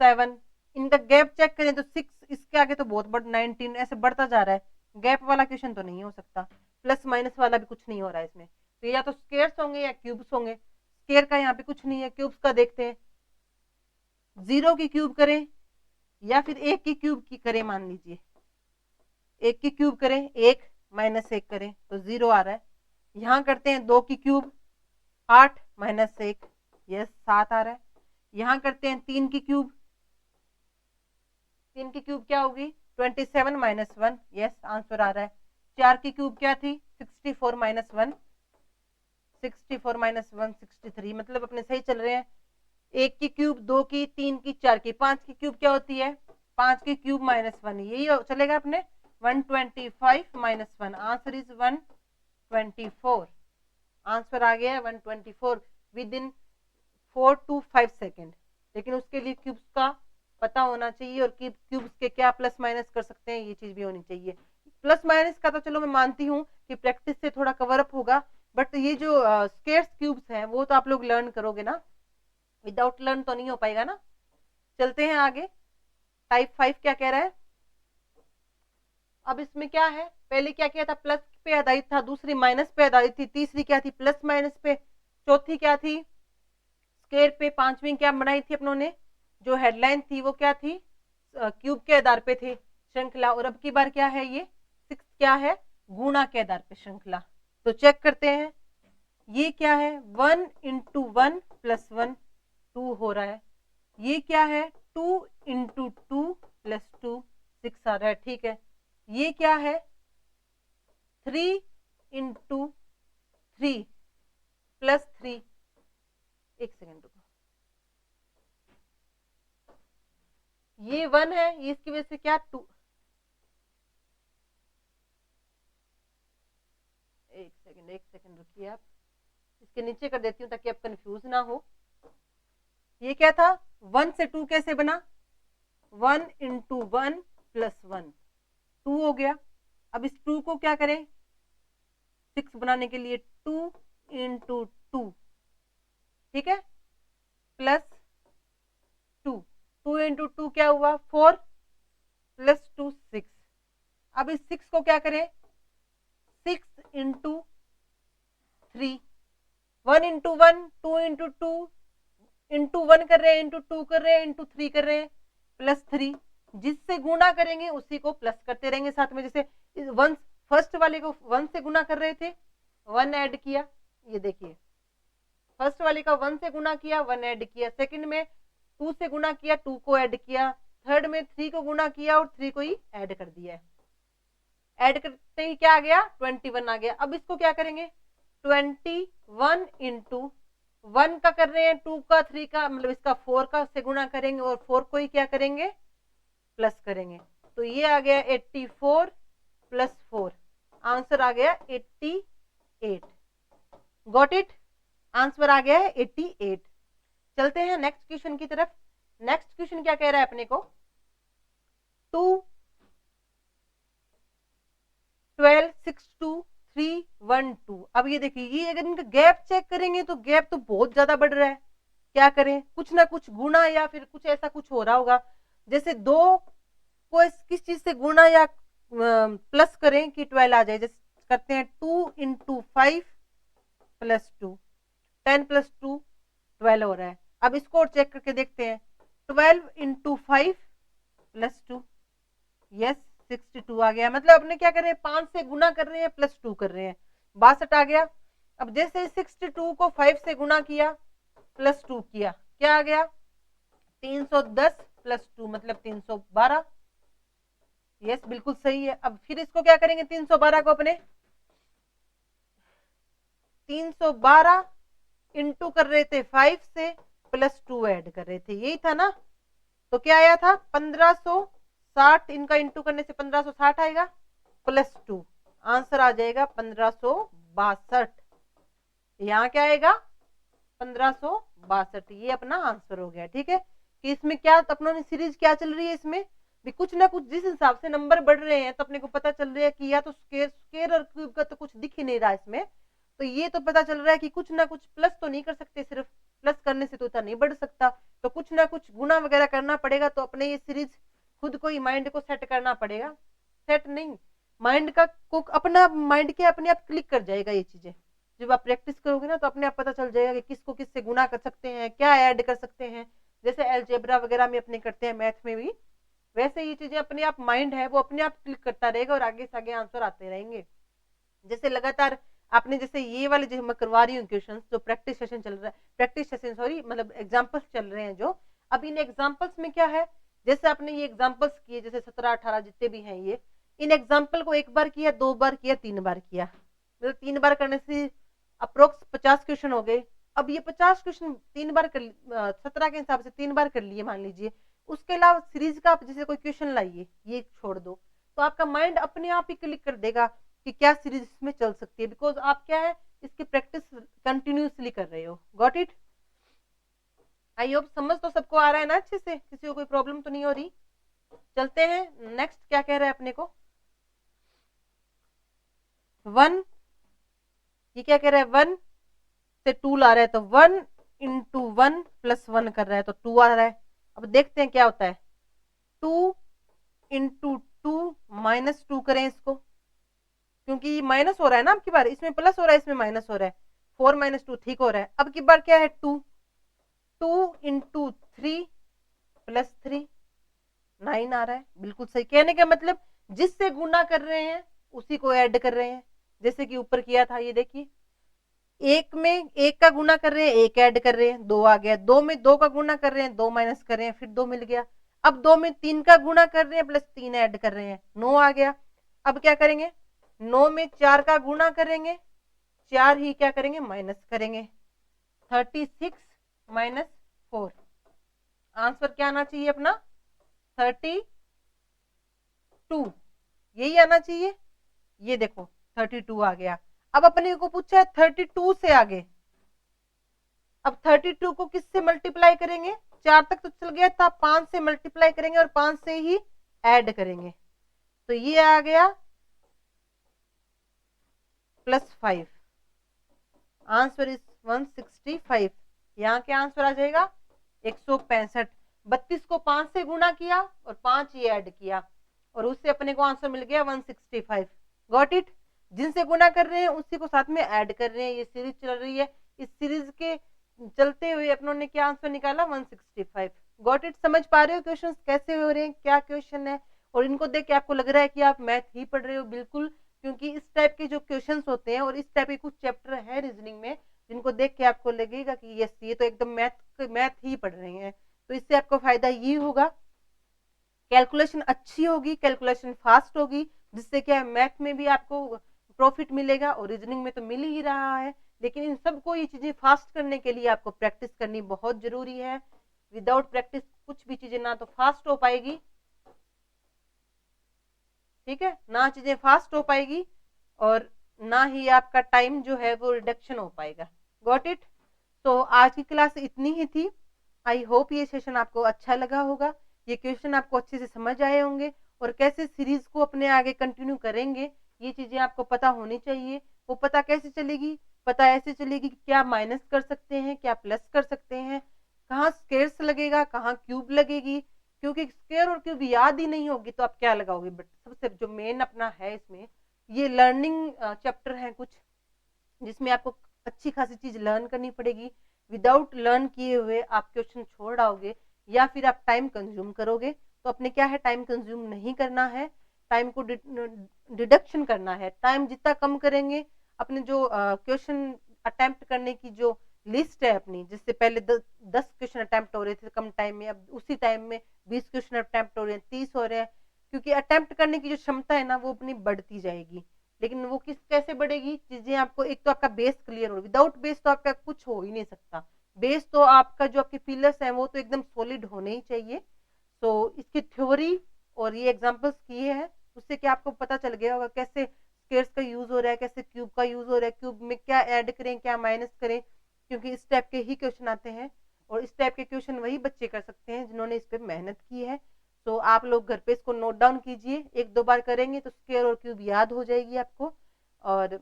7, इनका गैप चेक करें तो 6, इसके आगे तो बहुत बड़ा 19, ऐसे बढ़ता जा रहा है। गैप वाला क्वेश्चन तो नहीं हो सकता, प्लस माइनस वाला भी कुछ नहीं हो रहा है इसमें, तो या तो स्केयर्स होंगे या क्यूब्स होंगे। स्केयर का यहाँ पे कुछ नहीं है, क्यूब्स का देखते हैं। 0 की क्यूब करें या फिर 1 की क्यूब की करें, मान लीजिए 1 की क्यूब करें, 1 माइनस 1 करें तो 0 आ रहा है। यहाँ करते हैं 2 की क्यूब, 8 माइनस 1, यस 7 आ रहा है। यहाँ करते हैं 3 की क्यूब, 3 की क्यूब क्या होगी, 27 माइनस 1, यस आंसर आ रहा है। 4 की क्यूब क्या थी, 64 माइनस 1, 64 माइनस 1 63, मतलब अपने सही चल रहे हैं। 1 की क्यूब, 2 की, 3 की, 4 की, 5 की क्यूब क्या होती है, 5 की क्यूब माइनस 1, यही चलेगा अपने। 125 माइनस 1, आंसर इज 124, आंसर आ गया है 124 विद इन 4 to 5 सेकेंड। लेकिन उसके लिए क्यूब्स का पता होना चाहिए और क्यूब्स के क्या प्लस माइनस कर सकते हैं, ये चीज भी होनी चाहिए। प्लस माइनस का तो चलो मैं मानती हूँ कि प्रैक्टिस से थोड़ा कवर अप होगा, बट ये जो स्केर्स क्यूब्स हैं वो तो आप लोग लर्न करोगे ना, विदाउट लर्न तो नहीं हो पाएगा ना। चलते हैं आगे, टाइप 5 क्या कह रहा है। अब इसमें क्या है, पहले क्या किया था, प्लस पे आधारित था, दूसरी माइनस पे आधारित थी, तीसरी क्या थी, प्लस माइनस पे, चौथी क्या थी, स्केयर पे, पांचवी क्या बनाई थी अपनों ने, जो हेडलाइन थी वो क्या थी, क्यूब के आधार पे थी श्रृंखला, और अब की बार क्या है, ये 6 क्या है, गुणा के आधार पे श्रृंखला। तो चेक करते हैं, ये क्या है, 1 इंटू 1 प्लस 1 2 हो रहा है। ये क्या है, 2 इंटू 2 प्लस 2 6 आ रहा है, ठीक है। ये क्या है, 3 इंटू 3 प्लस 3, एक सेकेंड रुको, ये 1 है, ये इसकी वजह से क्या 2, एक सेकेंड रुकिए आप, इसके नीचे कर देती हूँ ताकि आप कंफ्यूज ना हो। ये क्या था, 1 से 2 कैसे बना, 1 इंटू 1 प्लस 1 2 हो गया। अब इस 2 को क्या करें, 6 बनाने के लिए 2 इंटू 2, ठीक है, प्लस 2, 2 इंटू 2 क्या हुआ 4 प्लस 2 6। अब इस 6 को क्या करें, 6 इंटू 3, 1 इंटू 1, 2 इंटू 2, इंटू 1 कर रहे हैं, इंटू 2 कर रहे हैं, इंटू 3 कर रहे हैं, प्लस 3, जिससे गुणा करेंगे उसी को प्लस करते रहेंगे साथ में। जैसे 1 फर्स्ट वाले को 1 से गुणा कर रहे थे, 1 ऐड किया, ये देखिए फर्स्ट वाले का 1 से गुणा किया, 1 ऐड किया, सेकंड में 2 से गुणा किया, 2 को ऐड किया, थर्ड में 3 को गुणा किया और 3 को ही ऐड कर दिया है। ऐड करते ही क्या आ गया, 21 आ गया। अब इसको क्या करेंगे, 21 इंटू 1 का कर रहे हैं, 2 का, 3 का, मतलब इसका 4 का से गुणा करेंगे और 4 को ही क्या करेंगे, प्लस करेंगे। तो ये आ गया 84 प्लस 4, आंसर आ गया 88। गॉट इट, आंसर आ गया है 88। चलते हैं नेक्स्ट क्वेश्चन की तरफ। नेक्स्ट क्वेश्चन क्या कह रहा है अपने को, 2 12 6 2 3 1 2। अब ये देखिए, ये अगर इनका गैप चेक करेंगे तो गैप तो बहुत ज्यादा बढ़ रहा है। क्या करें, कुछ ना कुछ गुना या फिर कुछ ऐसा कुछ हो रहा होगा। जैसे 2 को किस चीज से गुना या प्लस करें कि 12 आ जाए। जैसे करते हैं 2 इंटू 5 प्लस 2, 10 प्लस 2 12 हो रहा है। अब इसको और चेक करके देखते हैं, 12 इंटू 5 प्लस 2, यस 62 आ गया। मतलब अपने क्या कर रहे हैं, 5 से गुना कर रहे हैं प्लस 2 कर रहे हैं, 62 आ गया। अब जैसे 62 को 5 से गुना किया प्लस 2 किया, क्या आ गया, 310 प्लस 2 मतलब 312, यस बिल्कुल सही है। अब फिर इसको क्या करेंगे, 312 को अपने 312 इंटू कर रहे थे 5 से, प्लस 2 ऐड कर रहे थे, यही था ना। तो क्या आया था 1560, इनका इंटू करने से 1560 आएगा, प्लस 2, आंसर आ जाएगा 1562। यहाँ क्या आएगा 1562, ये अपना आंसर हो गया। ठीक है, कि इसमें क्या अपनों ने सीरीज क्या चल रही है, इसमें भी कुछ ना कुछ जिस हिसाब से नंबर बढ़ रहे हैं तो अपने को पता चल रहा है कि या तो स्केयर और क्यूब का तो कुछ दिख ही नहीं रहा इसमें, तो ये तो पता चल रहा है कि कुछ ना कुछ प्लस तो नहीं कर सकते, सिर्फ प्लस करने से तो इतना नहीं बढ़ सकता, तो कुछ ना कुछ गुना वगैरह करना पड़ेगा। तो अपने ये सीरीज खुद को ही माइंड को सेट करना पड़ेगा, सेट नहीं, माइंड का को अपना माइंड के अपने आप क्लिक कर जाएगा ये चीजें। जब आप प्रैक्टिस करोगे ना तो अपने आप पता चल जाएगा कि किसको किससे गुना कर सकते हैं, क्या ऐड कर सकते हैं। जैसे अलजेब्रा वगैरह में अपने करते हैं मैथ में भी, वैसे ये चीजें अपने आप माइंड है वो अपने आप क्लिक करता रहेगा और आगे से आगे आंसर आते रहेंगे। जैसे लगातार आपने जैसे ये वाले जो मैं करवा रही हूँ क्वेश्चन, जो प्रैक्टिस सेशन चल रहा है, प्रैक्टिस सेशन सॉरी मतलब एग्जाम्पल्स चल रहे हैं जो, अब इन एग्जाम्पल्स में क्या है, जैसे आपने ये एग्जाम्पल्स किए जैसे 17-18 जितने भी हैं ये, इन एग्जाम्पल को एक बार किया, 2 बार किया, 3 बार किया, मतलब 3 बार करने से अप्रोक्स 50 क्वेश्चन हो गए। अब ये 50 क्वेश्चन 3 बार कर 17 के हिसाब से 3 बार कर लिए मान लीजिए। उसके अलावा सीरीज का आप जैसे कोई क्वेश्चन लाइए, ये छोड़ दो, तो आपका माइंड अपने आप ही क्लिक कर देगा कि क्या सीरीज इसमें चल सकती है, बिकॉज आप क्या है इसकी प्रैक्टिस कंटिन्यूसली कर रहे हो। Got it? आई होप समझ तो सबको आ रहा है ना अच्छे से, किसी को कोई प्रॉब्लम तो नहीं हो रही। चलते हैं नेक्स्ट, क्या कह रहा है अपने को, 1, ये क्या कह रहा है, 1 से 2 ला रहा है, तो 1 इंटू 1 प्लस 1 कर रहा है तो 2 आ रहा है। अब देखते हैं क्या होता है, 2 इंटू 2 माइनस 2 करें इसको, क्योंकि माइनस हो रहा है ना, अब की बार इसमें प्लस हो रहा है इसमें माइनस हो रहा है, 4 माइनस 2 ठीक हो रहा है। अब की बार क्या है, 2 इंटू 3 प्लस 3 9 आ रहा है, बिल्कुल सही। कहने का मतलब जिससे गुना कर रहे हैं उसी को ऐड कर रहे हैं, जैसे कि ऊपर किया था, ये देखिए एक में एक का गुना कर रहे हैं, एक ऐड कर रहे हैं, 2 आ गया, 2 में 2 का गुना कर रहे हैं, 2 माइनस कर रहे हैं, फिर 2 मिल गया। अब 2 में 3 का गुना कर रहे हैं प्लस 3 ऐड कर रहे हैं, 9 आ गया। अब क्या करेंगे, 9 में 4 का गुना करेंगे, 4 ही क्या करेंगे माइनस करेंगे, 36 माइनस 4, आंसर क्या आना चाहिए अपना 32, यही आना चाहिए। ये देखो 32 आ गया। अब अपने को पूछा है 32 से आगे, अब 32 को किससे मल्टीप्लाई करेंगे, 4 तक तो चल गया था, 5 से मल्टीप्लाई करेंगे और 5 से ही ऐड करेंगे, तो ये आ गया +5, आंसर इज 165। यहाँ क्या आंसर आ जाएगा 165। 32 को 5 से गुना किया और 5 ही ऐड किया और उससे अपने को आंसर मिल गया 165। Got it? जिनसे गुना कर रहे हैं उसी को साथ में ऐड कर रहे हैं, ये सीरीज चल रही है, इस सीरीज के चलते हुए अपनों ने क्या आंसर निकाला 165। Got it? समझ पा रहे हो क्वेश्चंस कैसे हो रहे हैं, क्या क्वेश्चन है, और इनको देख के आपको लग रहा है कि आप मैथ ही पढ़ रहे हो, बिल्कुल, क्योंकि इस टाइप के जो क्वेश्चंस होते हैं और इस टाइप के कुछ चैप्टर है रीजनिंग में जिनको देख के आपको लगेगा कि यस ये तो एकदम मैथ ही पढ़ रहे हैं, तो इससे आपको फायदा ये होगा, कैलकुलेशन अच्छी होगी, कैलकुलेशन फास्ट होगी, जिससे क्या है मैथ में भी आपको प्रॉफिट मिलेगा और रीजनिंग में तो मिल ही रहा है। लेकिन इन सबको ये चीजें फास्ट करने के लिए आपको प्रैक्टिस करनी बहुत जरूरी है। विदाउट प्रैक्टिस कुछ भी चीजें ना तो फास्ट हो पाएगी, ठीक है, ना चीजें फास्ट हो पाएगी और ना ही आपका टाइम जो है वो रिडक्शन हो पाएगा। Got it? तो आज की क्लास इतनी ही थी। आई होप ये सेशन आपको अच्छा लगा होगा, ये क्वेश्चन आपको अच्छे से समझ आए होंगे और कैसे सीरीज को अपने आगे कंटिन्यू करेंगे ये चीजें आपको पता होनी चाहिए। वो पता कैसे चलेगी, पता ऐसे चलेगी कि क्या माइनस कर सकते हैं, क्या प्लस कर सकते हैं, कहाँ स्केयर्स लगेगा, कहाँ क्यूब लगेगी, क्योंकि स्केयर और क्यूब याद ही नहीं होगी तो आप क्या लगाओगे। बट सबसे जो मेन अपना है इसमें ये लर्निंग चैप्टर है कुछ, जिसमें आपको अच्छी खासी चीज लर्न करनी पड़ेगी। विदाउट लर्न किए हुए आप क्वेश्चन छोड़ आओगे या फिर आप टाइम कंज्यूम करोगे, तो अपने क्या है टाइम कंज्यूम नहीं करना है, टाइम को डिडक्शन करना है। टाइम जितना कम करेंगे, अपने जो क्वेश्चन अटेम्प्ट करने की जो लिस्ट है अपनी, जिससे पहले 10 क्वेश्चन अटेम्प्ट हो रहे थे कम टाइम में, अब उसी टाइम में 20 क्वेश्चन अटेम्प्ट हो रहे हैं, 30 हो रहे हैं, क्योंकि अटेम्प्ट करने की जो क्षमता है ना वो अपनी बढ़ती जाएगी। लेकिन वो किस कैसे बढ़ेगी, चीजें आपको एक तो आपका बेस क्लियर हो, विदाउट बेस तो आपका कुछ हो ही नहीं सकता। बेस तो आपका जो आपके पिलर्स हैं वो तो एकदम सॉलिड होने ही चाहिए। तो इसकी थ्योरी और ये एग्जांपल्स किए हैं, उससे क्या आपको पता चल गया होगा कैसे स्केयर्स का यूज हो रहा है, कैसे क्यूब का यूज हो रहा है, क्यूब में क्या ऐड करें क्या माइनस करें, क्योंकि इस टाइप के ही क्वेश्चन आते हैं और इस टाइप के क्वेश्चन वही बच्चे कर सकते हैं जिन्होंने इस पर मेहनत की है। तो आप लोग घर पे इसको नोट डाउन कीजिए, 1-2 बार करेंगे तो स्क्वायर और क्यूब याद हो जाएगी आपको। और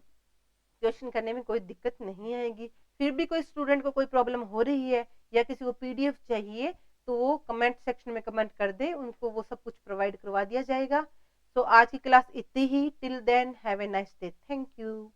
क्वेश्चन करने में कोई दिक्कत नहीं आएगी। फिर भी कोई स्टूडेंट को कोई प्रॉब्लम हो रही है या किसी को पीडीएफ चाहिए, तो वो कमेंट सेक्शन में कमेंट कर दे, उनको वो सब कुछ प्रोवाइड करवा दिया जाएगा। तो आज की क्लास इतनी ही। Till then have a nice day. Thank you.